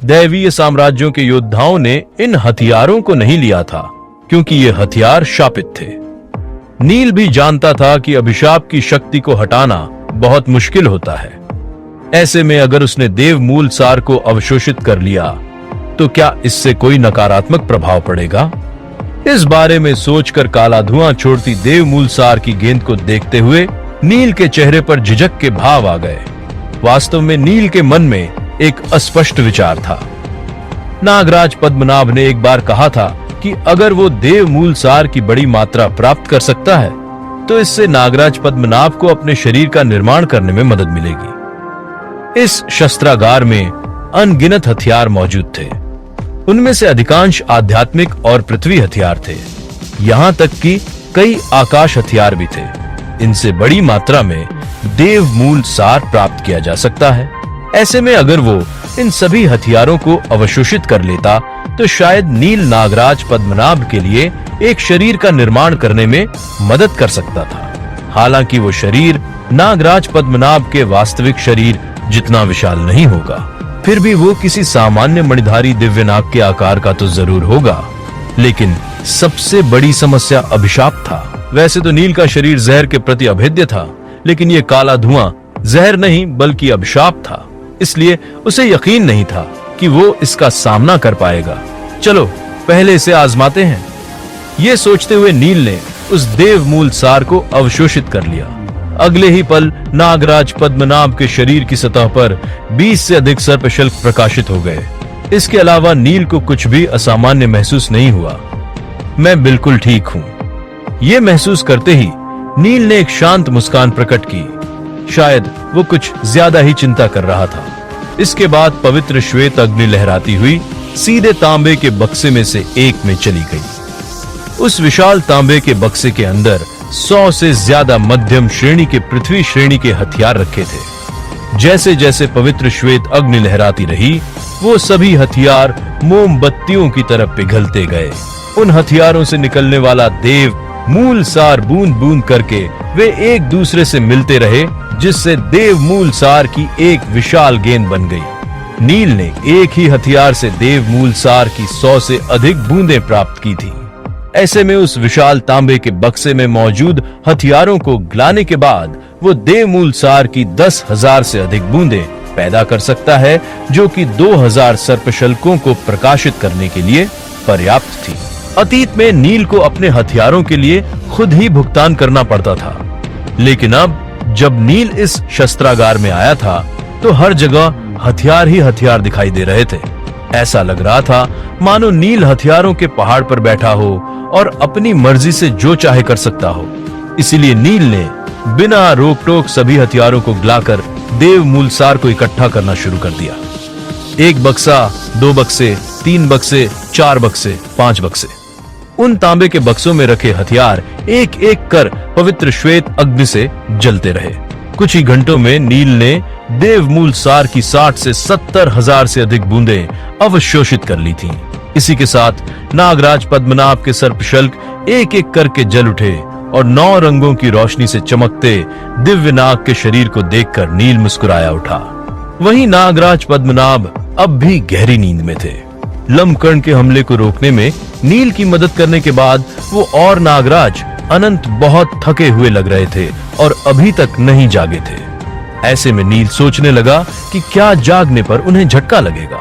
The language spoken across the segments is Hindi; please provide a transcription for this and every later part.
दैवीय साम्राज्यों के योद्धाओं ने इन हथियारों को नहीं लिया था क्योंकि ये हथियार शापित थे। नील भी जानता था कि अभिशाप की शक्ति को हटाना बहुत मुश्किल होता है। ऐसे में अगर उसने देवमूल सार को अवशोषित कर लिया तो क्या इससे कोई नकारात्मक प्रभाव पड़ेगा? इस बारे में सोचकर काला धुआं छोड़ती देवमूल सार की गेंद को देखते हुए नील के चेहरे पर झिझक के भाव आ गए। वास्तव में नील के मन में एक अस्पष्ट विचार था। नागराज पद्मनाभ ने एक बार कहा था कि अगर वो देवमूल सार की बड़ी मात्रा प्राप्त कर सकता है तो इससे नागराज पद्मनाभ को अपने शरीर का निर्माण करने में मदद मिलेगी। इस शस्त्रागार में अनगिनत हथियार मौजूद थे। उनमें से अधिकांश आध्यात्मिक और पृथ्वी हथियार थे। यहां तक कि कई आकाश हथियार भी थे। इनसे बड़ी मात्रा में देवमूल सार प्राप्त किया जा सकता है। ऐसे में अगर वो इन सभी हथियारों को अवशोषित कर लेता तो शायद नील नागराज पद्मनाभ के लिए एक शरीर का निर्माण करने में मदद कर सकता था। हालांकि वो शरीर नागराज पद्मनाभ के वास्तविक शरीर जितना विशाल नहीं होगा, फिर भी वो किसी सामान्य मणिधारी दिव्यनाग के आकार का तो जरूर होगा। लेकिन सबसे बड़ी समस्या अभिशाप था। वैसे तो नील का शरीर जहर के प्रति अभेद्य था, लेकिन ये काला धुआं जहर नहीं बल्कि अभिशाप था। इसलिए उसे यकीन नहीं था कि वो इसका सामना कर पाएगा। चलो पहले इसे आजमाते हैं। ये सोचते हुए नील ने उस देवमूल सार को अवशोषित कर लिया। अगले ही पल नागराज पद्मनाभ के शरीर की सतह पर 20 से अधिक सर्पशल्क प्रकाशित हो गए। इसके अलावा नील को कुछ भी असामान्य महसूस नहीं हुआ। मैं बिल्कुल ठीक हूं। ये महसूस करते ही नील ने एक शांत मुस्कान प्रकट की। शायद वो कुछ ज्यादा ही चिंता कर रहा था। इसके बाद पवित्र श्वेत अग्नि लहराती हुई सीधे तांबे के बक्से में से एक में चली गई। उस विशाल तांबे के बक्से के अंदर 100 से ज्यादा मध्यम श्रेणी के पृथ्वी श्रेणी के हथियार रखे थे। जैसे जैसे पवित्र श्वेत अग्नि लहराती रही, वो सभी हथियार मोमबत्तियों की तरफ पिघलते गए। उन हथियारों से निकलने वाला देव मूल सार बूंद बूंद करके वे एक दूसरे से मिलते रहे, जिससे देव मूल सार की एक विशाल गेंद बन गई। नील ने एक ही हथियार से देव मूल सार की 100 से अधिक बूंदें प्राप्त की थी। ऐसे में उस विशाल तांबे के बक्से में मौजूद हथियारों को गिलाने के बाद वो देव मूल सार की 10,000 से अधिक बूंदें पैदा कर सकता है, जो कि 2000 सर्पशल्कों को प्रकाशित करने के लिए पर्याप्त थी। अतीत में नील को अपने हथियारों के लिए खुद ही भुगतान करना पड़ता था, लेकिन अब जब नील इस शस्त्रागार में आया था तो हर जगह हथियार ही हथियार दिखाई दे रहे थे। ऐसा लग रहा था मानो नील हथियारों के पहाड़ पर बैठा हो और अपनी मर्जी से जो चाहे कर सकता हो। इसीलिए नील ने बिना रोक टोक सभी हथियारों को गिलाकर देव मूल सार को इकट्ठा करना शुरू कर दिया। 1 बक्सा, 2 बक्से, 3 बक्से, 4 बक्से, 5 बक्से। उन तांबे के बक्सों में रखे हथियार एक एक कर पवित्र श्वेत अग्नि से जलते रहे। कुछ ही घंटों में नील ने देवमूल सार की 60 से 70,000 से अधिक बूंदें अवशोषित कर ली थीं। इसी के साथ नागराज पद्मनाभ के सर्पशल्क एक एक करके जल उठे और 9 रंगों की रोशनी से चमकते दिव्य नाग के शरीर को देखकर नील मुस्कुराया उठा। वहीं नागराज पद्मनाभ अब भी गहरी नींद में थे। लंबकर्ण के हमले को रोकने में नील की मदद करने के बाद वो और नागराज अनंत बहुत थके हुए लग रहे थे और अभी तक नहीं जागे थे। ऐसे में नील सोचने लगा कि क्या जागने पर उन्हें झटका लगेगा।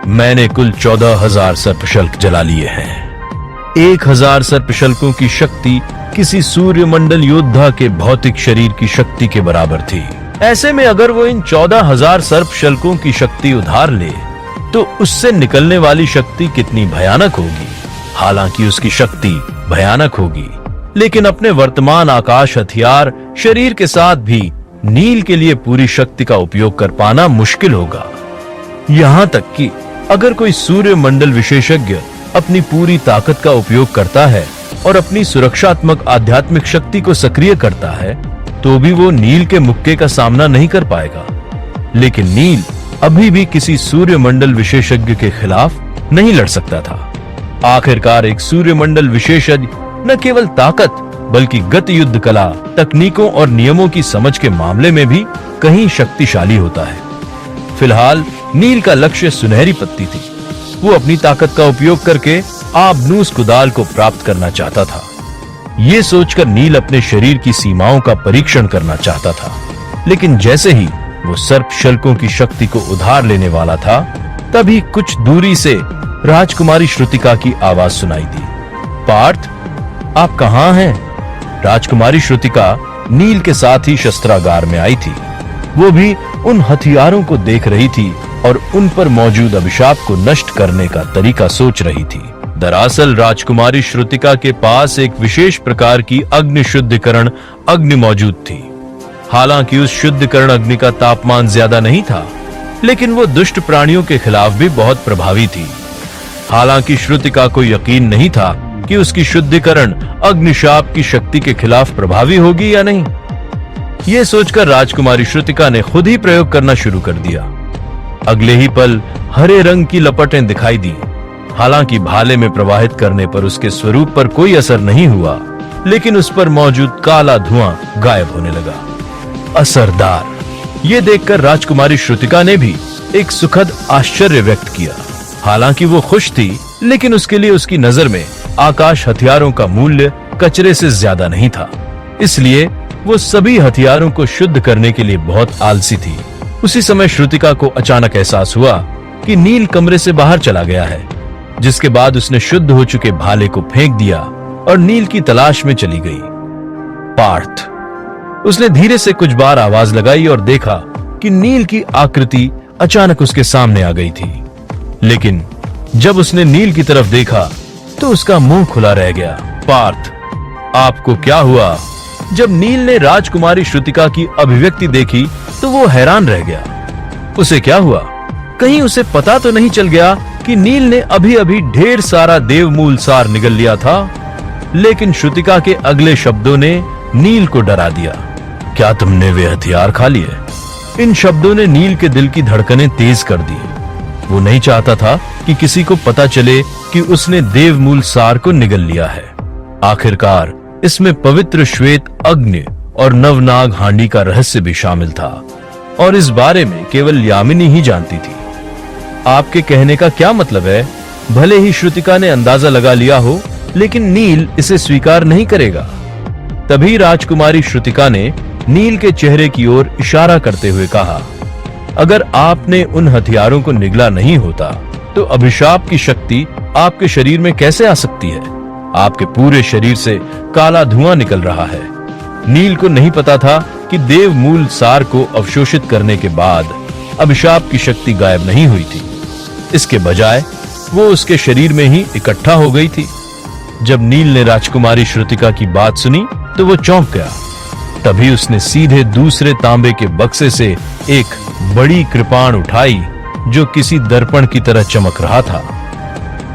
मैंने कुल 14,000 सर्पशल्क जला लिए हैं। 1,000 सर्पशल्कों की शक्ति किसी सूर्यमंडल योद्धा के भौतिक शरीर की शक्ति के बराबर थी। ऐसे में अगर वो इन 14,000 सर्पशल्कों की शक्ति उधार ले तो उससे निकलने वाली शक्ति कितनी भयानक होगी। हालांकि उसकी शक्ति भयानक होगी, लेकिन अपने वर्तमान आकाश हथियार शरीर के साथ भी नील के लिए पूरी शक्ति का उपयोग कर पाना मुश्किल होगा। यहां तक कि अगर कोई सूर्यमंडल विशेषज्ञ अपनी पूरी ताकत का उपयोग करता है और अपनी सुरक्षात्मक आध्यात्मिक शक्ति को सक्रिय करता है, तो भी वो नील के मुक्के का सामना नहीं कर पाएगा। लेकिन नील अभी भी किसी सूर्यमंडल विशेषज्ञ के खिलाफ नहीं लड़ सकता था। आखिरकार एक सूर्यमंडल विशेषज्ञ न केवल ताकत बल्कि गति युद्ध कला, तकनीकों और नियमों की समझ के मामले में भी कहीं शक्तिशाली होता है। फिलहाल नील का लक्ष्य सुनहरी पत्ती थी। वो अपनी ताकत का उपयोग करके आबनूस कुदाल को प्राप्त करना चाहता था। ये सोचकर नील अपने शरीर की सीमाओं का परीक्षण करना चाहता था, लेकिन जैसे ही वो सर्प शल्कों की शक्ति को उधार लेने वाला था, तभी कुछ दूरी से राजकुमारी श्रुतिका की आवाज सुनाई दी। पार्थ, आप कहां हैं? राजकुमारी श्रुतिका नील के साथ ही शस्त्रागार में आई थी। वो भी उन हथियारों को देख रही थी और उन पर मौजूद अभिशाप को नष्ट करने का तरीका सोच रही थी। दरअसल राजकुमारी श्रुतिका के पास एक विशेष प्रकार की अग्नि शुद्धिकरण अग्नि मौजूद थी। हालांकि उस शुद्धिकरण अग्नि का तापमान ज्यादा नहीं था, लेकिन वो दुष्ट प्राणियों के खिलाफ भी बहुत प्रभावी थी। हालांकि श्रुतिका को यकीन नहीं था कि उसकी शुद्धिकरण अग्निशाप की शक्ति के खिलाफ प्रभावी होगी या नहीं। यह सोचकर राजकुमारी श्रुतिका ने खुद ही प्रयोग करना शुरू कर दिया। अगले ही पल हरे रंग की लपटें दिखाई दी। हालांकि भाले में प्रवाहित करने पर उसके स्वरूप पर कोई असर नहीं हुआ, लेकिन उस पर मौजूद काला धुआं गायब होने लगा। असरदार। ये देखकर राजकुमारी श्रुतिका ने भी एक सुखद आश्चर्य व्यक्त किया। हालांकि वो खुश थी, लेकिन उसके लिए उसकी नजर में आकाश हथियारों का मूल्य कचरे से ज्यादा नहीं था। इसलिए वो सभी हथियारों को शुद्ध करने के लिए बहुत आलसी थी। उसी समय श्रुतिका को अचानक एहसास हुआ कि नील कमरे से बाहर चला गया है, जिसके बाद उसने शुद्ध हो चुके भाले को फेंक दिया और नील की तलाश में चली गई। पार्थ। उसने धीरे से कुछ बार आवाज लगाई और देखा कि नील की आकृति अचानक उसके सामने आ गई थी। लेकिन जब उसने नील की तरफ देखा तो उसका मुंह खुला रह गया। पार्थ, आपको क्या हुआ? जब नील ने राजकुमारी श्रुतिका की अभिव्यक्ति देखी तो वो हैरान रह गया। उसे क्या हुआ? कहीं उसे पता तो नहीं चल गया कि नील ने अभी अभी ढेर सारा देवमूल सार निगल लिया था? लेकिन श्रुतिका के अगले शब्दों ने नील को डरा दिया। क्या तुमने वे हथियार खा लिए? इन शब्दों ने नील के दिल की धड़कनें तेज कर दी। वो नहीं चाहता था कि किसी को पता चले कि उसने देवमूल सार को निगल लिया है। आखिरकार इसमें पवित्र श्वेत अग्नि और नवनाग हांडी का रहस्य भी शामिल था, और इस बारे में केवल यामिनी ही जानती थी। आपके कहने का क्या मतलब है? भले ही श्रुतिका ने अंदाजा लगा लिया हो, लेकिन नील इसे स्वीकार नहीं करेगा। तभी राजकुमारी श्रुतिका ने नील के चेहरे की ओर इशारा करते हुए कहा, अगर आपने उन हथियारों को निगला नहीं होता तो अभिशाप की शक्ति आपके शरीर में कैसे आ सकती है? आपके पूरे शरीर से काला धुआं निकल रहा है। नील को नहीं पता था कि देवमूल सार को अवशोषित करने के बाद अभिशाप की शक्ति गायब नहीं हुई थी। इसके बजाय वो उसके शरीर में ही इकट्ठा हो गई थी। जब नील ने राजकुमारी श्रुतिका की बात सुनी तो वो चौंक गया। तभी उसने सीधे दूसरे तांबे के बक्से से एक बड़ी कृपाण उठाई, जो किसी दर्पण की तरह चमक रहा था।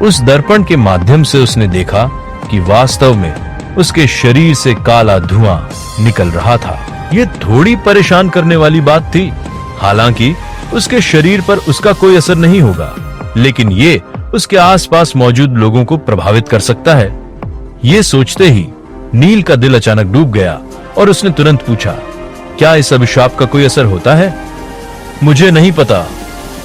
उस दर्पण के माध्यम से उसने देखा कि वास्तव में उसके शरीर से काला धुआं निकल रहा था। ये थोड़ी परेशान करने वाली बात थी। हालांकि उसके शरीर पर उसका कोई असर नहीं होगा, लेकिन ये उसके आसपास मौजूद लोगों को प्रभावित कर सकता है। ये सोचते ही नील का दिल अचानक डूब गया और उसने तुरंत पूछा, क्या इस अभिशाप का कोई असर होता है? मुझे नहीं पता।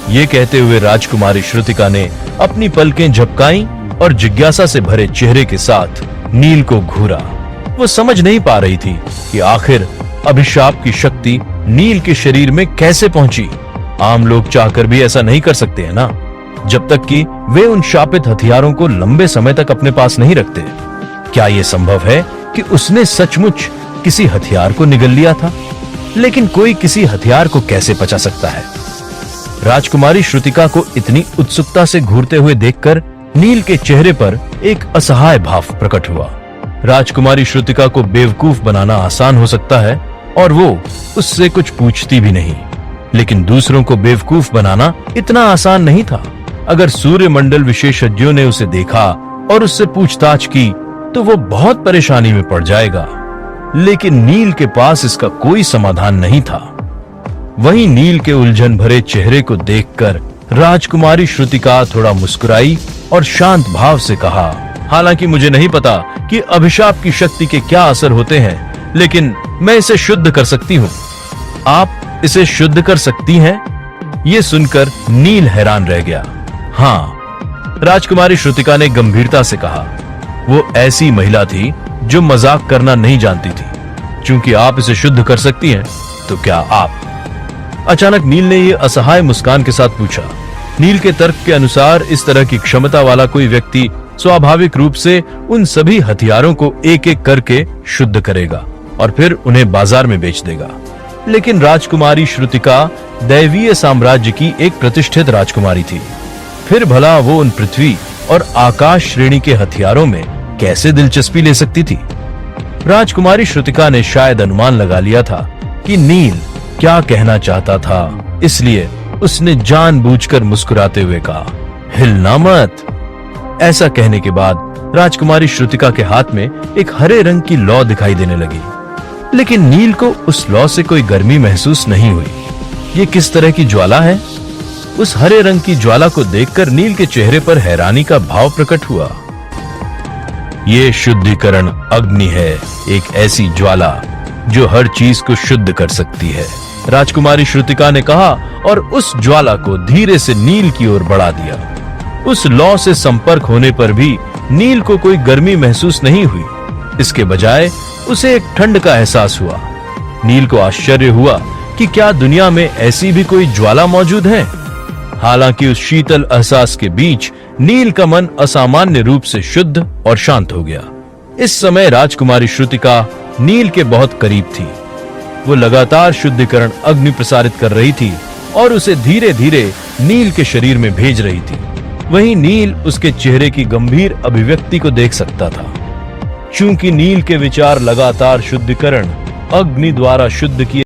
ये कहते हुए राजकुमारी श्रुतिका ने अपनी पलकें झपकाईं और जिज्ञासा से भरे चेहरे के साथ नील को घूरा। वो समझ नहीं पा रही थी कि आखिर अभिशाप की शक्ति नील के शरीर में कैसे पहुंची। आम लोग चाहकर भी ऐसा नहीं कर सकते हैं ना, जब तक कि वे उन शापित हथियारों को लंबे समय तक अपने पास नहीं रखते। क्या यह संभव है कि उसने सचमुच किसी हथियार को निगल लिया था? लेकिन कोई किसी हथियार को कैसे पचा सकता है? राजकुमारी श्रुतिका को इतनी उत्सुकता से घूरते हुए देखकर नील के चेहरे पर एक असहाय भाव प्रकट हुआ। राजकुमारी श्रुतिका को बेवकूफ बनाना आसान हो सकता है और वो उससे कुछ पूछती भी नहीं, लेकिन दूसरों को बेवकूफ बनाना इतना आसान नहीं था। अगर सूर्यमंडल विशेषज्ञों ने उसे देखा और उससे पूछताछ की तो वो बहुत परेशानी में पड़ जाएगा। लेकिन नील के पास इसका कोई समाधान नहीं था। वहीं नील के उलझन भरे चेहरे को देखकर राजकुमारी श्रुतिका थोड़ा मुस्कुराई और शांत भाव से कहा, हालांकि मुझे नहीं पता कि अभिशाप की शक्ति के क्या असर होते हैं, लेकिन मैं इसे शुद्ध कर सकती हूँ। आप इसे शुद्ध कर सकती हैं? ये सुनकर नील हैरान रह गया। हाँ, राजकुमारी श्रुतिका ने गंभीरता से कहा, वो ऐसी महिला थी जो मजाक करना नहीं जानती थी। क्योंकि आप इसे शुद्ध कर सकती हैं, तो क्या आप? अचानक नील ने यह असहाय मुस्कान के साथ पूछा। नील के तर्क के अनुसार इस तरह की क्षमता वाला कोई व्यक्ति स्वाभाविक रूप से उन सभी हथियारों को एक एक करके शुद्ध करेगा और फिर उन्हें बाजार में बेच देगा। लेकिन राजकुमारी श्रुतिका दैवीय साम्राज्य की एक प्रतिष्ठित राजकुमारी थी। फिर भला वो उन पृथ्वी और आकाश श्रेणी के हथियारों में कैसे दिलचस्पी ले सकती थी? राजकुमारी श्रुतिका ने शायद अनुमान लगा लिया था कि नील क्या कहना चाहता था, इसलिए उसने जानबूझकर मुस्कुराते हुए कहा, हिलना मत। ऐसा कहने के बाद राजकुमारी श्रुतिका के हाथ में एक हरे रंग की लौ दिखाई देने लगी। लेकिन नील को उस लौ से कोई गर्मी महसूस नहीं हुई। ये किस तरह की ज्वाला है? उस हरे रंग की ज्वाला को देखकर नील के चेहरे पर हैरानी का भाव प्रकट हुआ। ये शुद्धिकरण अग्नि है, एक ऐसी ज्वाला जो हर चीज को शुद्ध कर सकती है, राजकुमारी श्रुतिका ने कहा और उस ज्वाला को धीरे से नील की ओर बढ़ा दिया। उस लौ से संपर्क होने पर भी नील को कोई गर्मी महसूस नहीं हुई। इसके बजाय उसे एक ठंड का एहसास हुआ। नील को आश्चर्य हुआ कि क्या दुनिया में ऐसी भी कोई ज्वाला मौजूद है। हालांकि उस शीतल एहसास के बीच नील का मन असामान्य रूप से शुद्ध और शांत हो गया। इस समय राजकुमारी श्रुतिका नील के बहुत करीब थी। वो लगातार शुद्धिकरण अग्नि प्रसारित कर रही थी और उसे धीरे धीरे नील के शरीर में भेज रही थी। वहीं नील उसके चेहरे की गंभीर अभिव्यक्ति को देख सकता था। चूंकि नील के विचार लगातार शुद्धिकरण अग्नि द्वारा शुद्ध किए